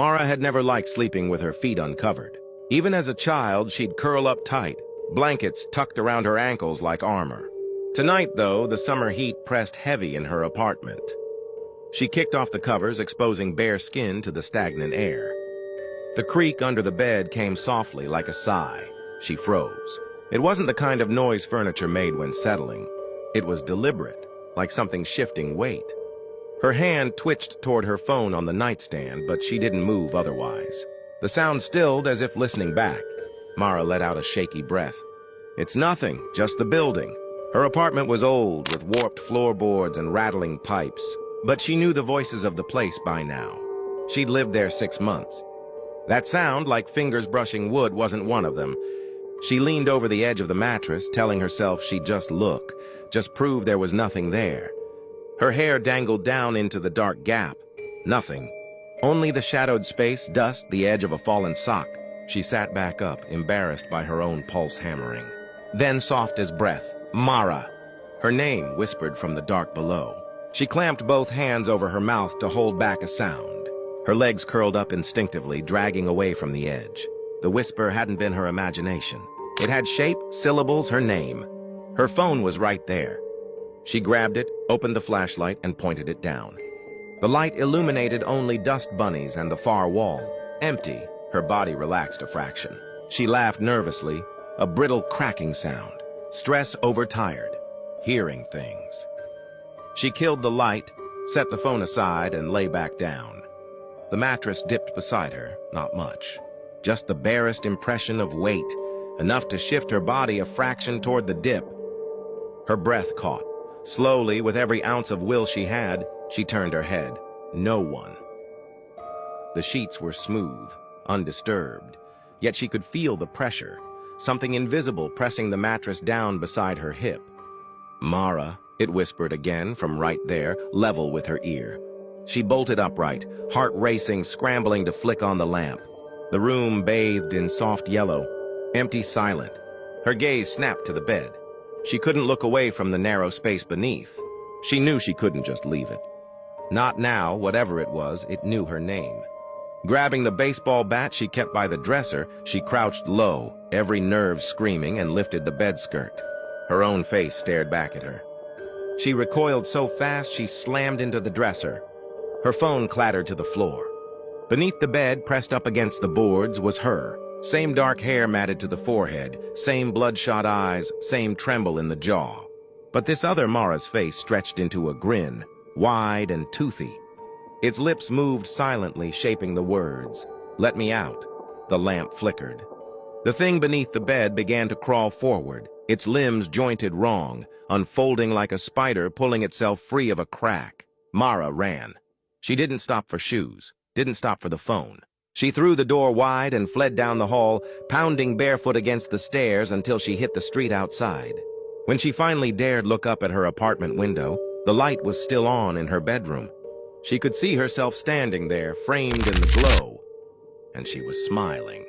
Mara had never liked sleeping with her feet uncovered. Even as a child, she'd curl up tight, blankets tucked around her ankles like armor. Tonight, though, the summer heat pressed heavy in her apartment. She kicked off the covers, exposing bare skin to the stagnant air. The creak under the bed came softly like a sigh. She froze. It wasn't the kind of noise furniture made when settling. It was deliberate, like something shifting weight. Her hand twitched toward her phone on the nightstand, but she didn't move otherwise. The sound stilled as if listening back. Mara let out a shaky breath. It's nothing, just the building. Her apartment was old, with warped floorboards and rattling pipes, but she knew the voices of the place by now. She'd lived there 6 months. That sound, like fingers brushing wood, wasn't one of them. She leaned over the edge of the mattress, telling herself she'd just look, just prove there was nothing there. Her hair dangled down into the dark gap. Nothing. Only the shadowed space, dust, the edge of a fallen sock. She sat back up, embarrassed by her own pulse hammering. Then, soft as breath, Mara. Her name whispered from the dark below. She clamped both hands over her mouth to hold back a sound. Her legs curled up instinctively, dragging away from the edge. The whisper hadn't been her imagination. It had shape, syllables, her name. Her phone was right there. She grabbed it, opened the flashlight, and pointed it down. The light illuminated only dust bunnies and the far wall. Empty, her body relaxed a fraction. She laughed nervously, a brittle cracking sound. Stress overtired, hearing things. She killed the light, set the phone aside, and lay back down. The mattress dipped beside her, not much. Just the barest impression of weight, enough to shift her body a fraction toward the dip. Her breath caught. Slowly, with every ounce of will she had, she turned her head. No one. The sheets were smooth, undisturbed, yet she could feel the pressure, something invisible pressing the mattress down beside her hip. Mara, it whispered again from right there, level with her ear. She bolted upright, heart racing, scrambling to flick on the lamp. The room bathed in soft yellow, empty, silent. Her gaze snapped to the bed. She couldn't look away from the narrow space beneath. She knew she couldn't just leave it. Not now, whatever it was, it knew her name. Grabbing the baseball bat she kept by the dresser, she crouched low, every nerve screaming, and lifted the bed skirt. Her own face stared back at her. She recoiled so fast she slammed into the dresser. Her phone clattered to the floor. Beneath the bed, pressed up against the boards, was her. Same dark hair matted to the forehead, same bloodshot eyes, same tremble in the jaw. But this other Mara's face stretched into a grin, wide and toothy. Its lips moved silently, shaping the words. Let me out. The lamp flickered. The thing beneath the bed began to crawl forward, its limbs jointed wrong, unfolding like a spider pulling itself free of a crack. Mara ran. She didn't stop for shoes, didn't stop for the phone. She threw the door wide and fled down the hall, pounding barefoot against the stairs until she hit the street outside. When she finally dared look up at her apartment window, the light was still on in her bedroom. She could see herself standing there, framed in the glow, and she was smiling.